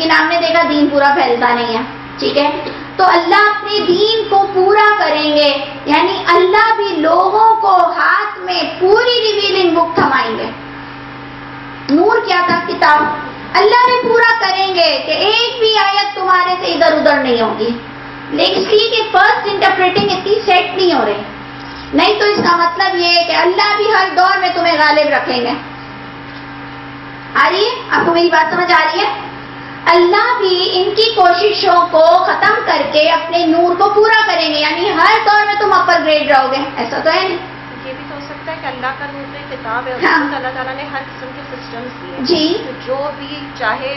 لیکن آپ نے دیکھا دین پورا پھیلتا نہیں ہے. ٹھیک ہے, تو اللہ اپنے دین کو پورا کریں گے, یعنی اللہ بھی لوگوں کو ہاتھ میں پوری ریویلنگ بک تھمائیں گے. نور کیا تھا؟ کتاب. اللہ بھی پورا کریں گے کہ ایک بھی آیت تمہارے سے ادھر ادھر نہیں ہوگی. لیکن اس لیے کہ فرسٹ انٹرپریٹنگ اتنی سیٹ نہیں ہو رہی, نہیں تو اس کا مطلب یہ ہے کہ اللہ بھی ہر دور میں تمہیں غالب رکھیں گے. آ رہی ہے آپ کو میری بات سمجھ آ رہی ہے؟ اللہ بھی ان کی کوششوں کو ختم کر کے اپنے نور کو پورا کریں گے, یعنی ہر دور میں تم اپر گریڈ رہو گے. ایسا تو ہے نہیں. یہ بھی تو ہو سکتا ہے کہ اللہ کا نور ایک کتاب ہے, ہاں. اللہ تعالیٰ نے ہر قسم کے سسٹمز دیے, جی, تو جو بھی چاہے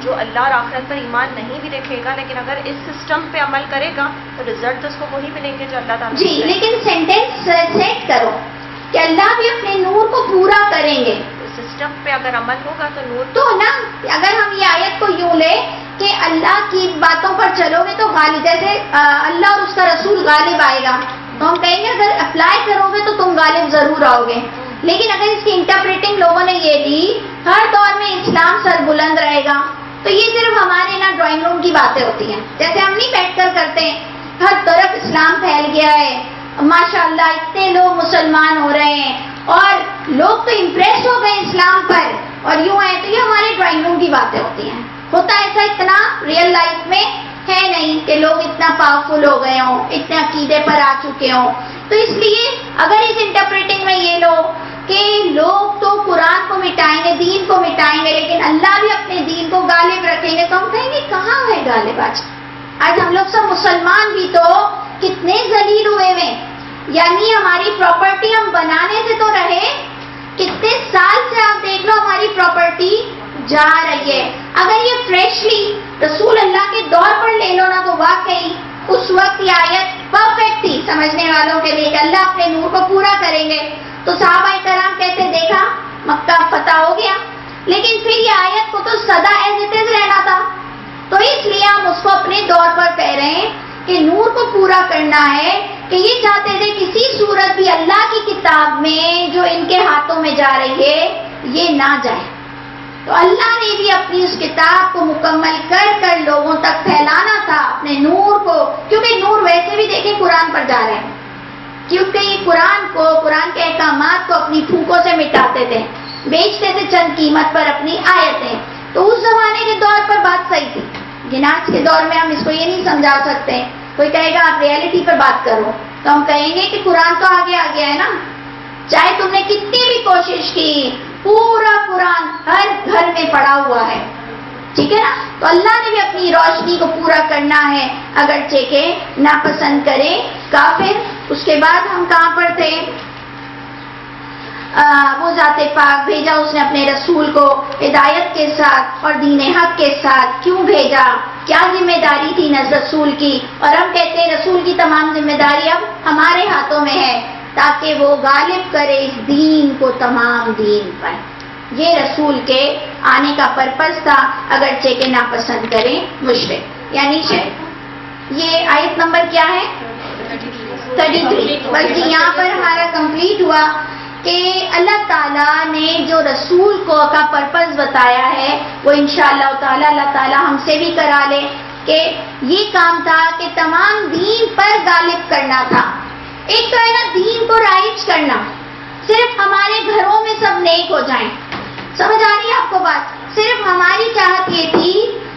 جو اللہ اور آخرت پر ایمان نہیں بھی رکھے گا, لیکن اگر اس سسٹم پہ عمل کرے گا تو ریزلٹ اس کو وہی ملیں گے جو اللہ تعالیٰ جی, لیکن سینٹینس سیٹ کرو کہ اللہ بھی اپنے نور کو پورا کریں گے. سسٹم پہ اگر عمل ہوگا تو نور تو نا, اگر ہم یہ آیت کو یوں لیں کہ اللہ کی باتوں پر چلو گے تو غالب, جیسے اللہ اور اس کا رسول غالب آئے گا, تو ہم کہیں گے اگر اپلائی کرو گے تو تم غالب ضرور آؤ گے. لیکن اگر اس کی انٹرپریٹنگ لوگوں نے یہ دی ہر دور میں اسلام سر بلند رہے گا, تو یہ صرف ہمارے نا ڈرائنگ روم کی باتیں ہوتی ہیں. جیسے ہم نہیں بیٹھ کر کرتے ہیں ہر طرف اسلام پھیل گیا ہے, ماشاءاللہ اتنے لوگ مسلمان ہو رہے ہیں اور لوگ تو امپریس ہو گئے اسلام پر اور یوں ہے, تو یہ ہمارے ڈرائنگ روم کی باتیں ہوتی ہیں. ہوتا ایسا اتنا ریئل لائف میں ہے نہیں کہ لوگ اتنا پاورفل ہو گئے ہوں, اتنے عقیدے پر آ چکے ہوں. تو اس لیے اگر اس انٹرپریٹنگ میں یہ لو کہ لوگ تو قرآن کو مٹائیں گے, دین کو مٹائیں گے, لیکن اللہ بھی اپنے دین کو غالب رکھیں گے, تو ہم کہیں گے کہاں ہے غالب آج؟ آج ہم لوگ سب مسلمان بھی تو کتنے ذلیل ہوئے ہوئے, یعنی ہماری پراپرٹی ہم بنانے سے تو رہے, کتنے سال سے آپ دیکھ لو ہماری پراپرٹی جا رہی ہے. اگر یہ فریشلی رسول اللہ کے دور پر لے لو نا, تو واقعی اس وقت یہ آیت پرفیکٹ تھی سمجھنے والوں کے لیے کہ اللہ اپنے نور کو پورا کریں گے. تو صحابہ کرام کہتے دیکھا مکہ فتح ہو گیا, لیکن پھر یہ آیت کو تو سدا ایز اٹ از رہنا تھا. تو اس لیے ہم اس کو اپنے دور پر کہہ رہے ہیں کہ نور کو پورا کرنا ہے, کہ یہ چاہتے تھے کسی صورت بھی اللہ کی کتاب میں جو ان کے ہاتھوں میں جا رہی ہے یہ نہ جائے. تو اللہ نے بھی اپنی اس کتاب کو مکمل کر کر لوگوں تک پھیلانا تھا اپنے نور کو, کیونکہ نور ویسے بھی دیکھیں قرآن پر جا رہے ہیں, کیونکہ یہ قرآن کے احکامات کو اپنی پھونکوں سے مٹاتے تھے, بیچتے تھے چند قیمت پر اپنی آیتیں. تو اس زمانے کے دور پر بات صحیح تھی, لیکن آج کے دور میں ہم اس کو یہ نہیں سمجھا سکتے. کوئی کہے گا آپ ریئلٹی پر بات کرو, تو ہم کہیں گے کہ قرآن تو آگے آ گیا ہے نا, چاہے تم نے کتنی بھی کوشش کی, پورا قرآن ہر گھر میں پڑا ہوا ہے. ٹھیک ہے نا, تو اللہ نے بھی اپنی روشنی کو پورا کرنا ہے, اگرچہ کہ ناپسند کرے کافر. اس کے بعد ہم کہاں پر تھے؟ وہ ذات پاک بھیجا اس نے اپنے رسول کو ہدایت کے ساتھ اور دین حق کے ساتھ. کیوں بھیجا؟ کیا ذمہ داری تھی رسول کی؟ اور ہم کہتے ہیں رسول کی تمام ذمہ داری اب ہمارے ہاتھوں میں ہے, تاکہ وہ غالب کرے اس دین کو تمام دین پر. یہ رسول کے آنے کا پرپس تھا, اگرچہ کہ ناپسند کریں مشرک یعنی شرک. یہ آیت نمبر کیا ہے؟ 33. بلکہ یہاں پر ہمارا کمپلیٹ ہوا کہ اللہ تعالیٰ نے جو رسول کو کا پرپس بتایا ہے وہ انشاءاللہ تعالی اللہ تعالیٰ ہم سے بھی کرا لے, کہ یہ کام تھا کہ تمام دین پر غالب کرنا تھا. ایک تو ہے نا دین کو رائج کرنا, صرف ہمارے گھروں میں سب نیک ہو جائیں. سمجھ آ رہی ہے آپ کو بات؟ صرف ہماری چاہت یہ تھی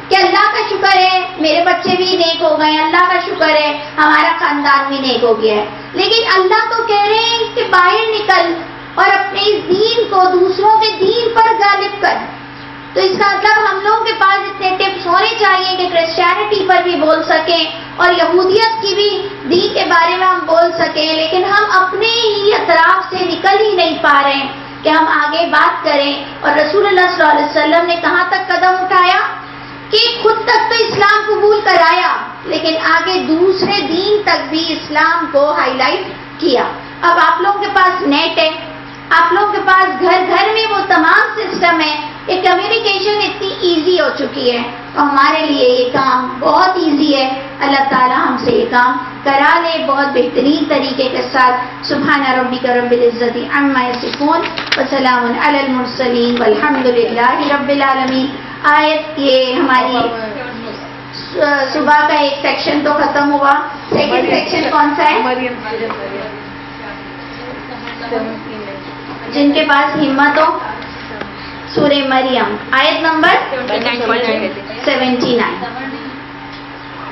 کہ اللہ کا شکر ہے میرے بچے بھی نیک ہو گئے, اللہ کا شکر ہے ہمارا خاندان بھی نیک ہو گیا ہے. لیکن اللہ تو کہہ رہے ہیں کہ باہر نکل اور اپنے اس دین کو دوسروں کے دین پر غالب کر. تو اس کا مطلب ہم لوگوں کے پاس اتنے ٹپس ہونے چاہیے کہ کرسچینٹی پر بھی بول سکیں اور یہودیت کی بھی دین کے بارے میں ہم بول سکیں, لیکن ہم اپنے ہی اطراف سے نکل ہی نہیں پا رہے ہیں کہ ہم آگے بات کریں. اور رسول اللہ صلی اللہ علیہ وسلم نے کہاں تک قدم اٹھایا کہ خود تک تو اسلام قبول کرایا, لیکن آگے دوسرے دین تک بھی اسلام کو ہائی لائٹ کیا. اب آپ لوگوں کے پاس نیٹ ہے, آپ لوگوں کے پاس گھر گھر میں وہ تمام سسٹم ہے کہ کمیونیکیشن اتنی ایزی ہو چکی ہے, تو ہمارے لیے یہ کام بہت ایزی ہے. اللہ تعالی ہم سے یہ کام کرا لے بہت بہترین طریقے کے ساتھ. سبحان ربک رب العزت عما یصفون وسلام علی المرسلین والحمد للہ رب العالمین. آیت یہ ہماری صبح کا ایک سیکشن تو ختم ہوا. سیکنڈ سیکشن کون سا ہے؟ جن کے پاس ہمت ہو سورہ مریم آیت نمبر 79.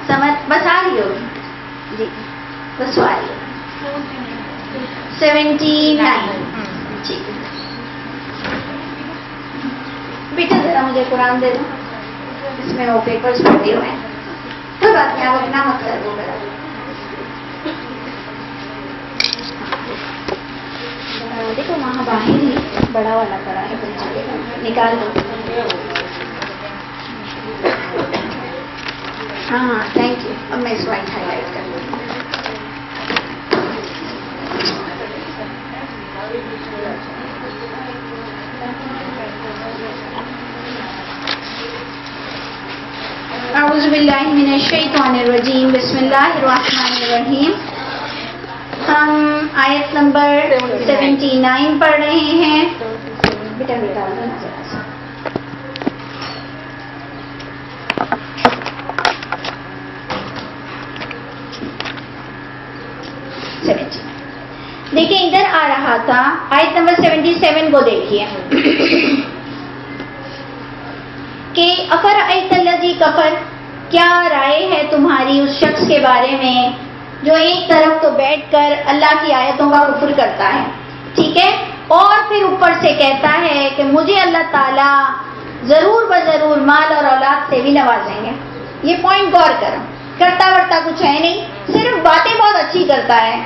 سمجھ بس آ رہی ہوگی جی، بس آ رہی ہے 79. جی بیٹا ذرا مجھے قرآن دے دو، اس میں وہ پیپرز بھرے ہوئے ہیں. کوئی بات نہیں، آپ اپنا مت کر دو میرا. دیکھو وہاں باہر ہی بڑا والا پڑا ہے، نکال دو. ہاں ہاں تھینک یو. اب میں اس وائٹ ہائی لائٹ کر دوں. اعوذ باللہ من الشیطان الرجیم، بسم اللہ الرحمن الرحیم. ہم آیت نمبر 79 پڑھ رہے ہیں. بیٹا بیٹا ذرا سا. دیکھیں ادھر آ رہا تھا آیت نمبر 77 کو دیکھیے کہ افرأیت الذی کفر، کیا رائے ہے تمہاری اس شخص کے بارے میں جو ایک طرف تو بیٹھ کر اللہ کی آیتوں کا کفر کرتا ہے، ٹھیک ہے، اور پھر اوپر سے کہتا ہے کہ مجھے اللہ تعالیٰ ضرور بضرور مال اور اولاد سے بھی نوازیں گے. یہ پوائنٹ غور کرو، کرتا ورتا کچھ ہے نہیں، صرف باتیں بہت اچھی کرتا ہے.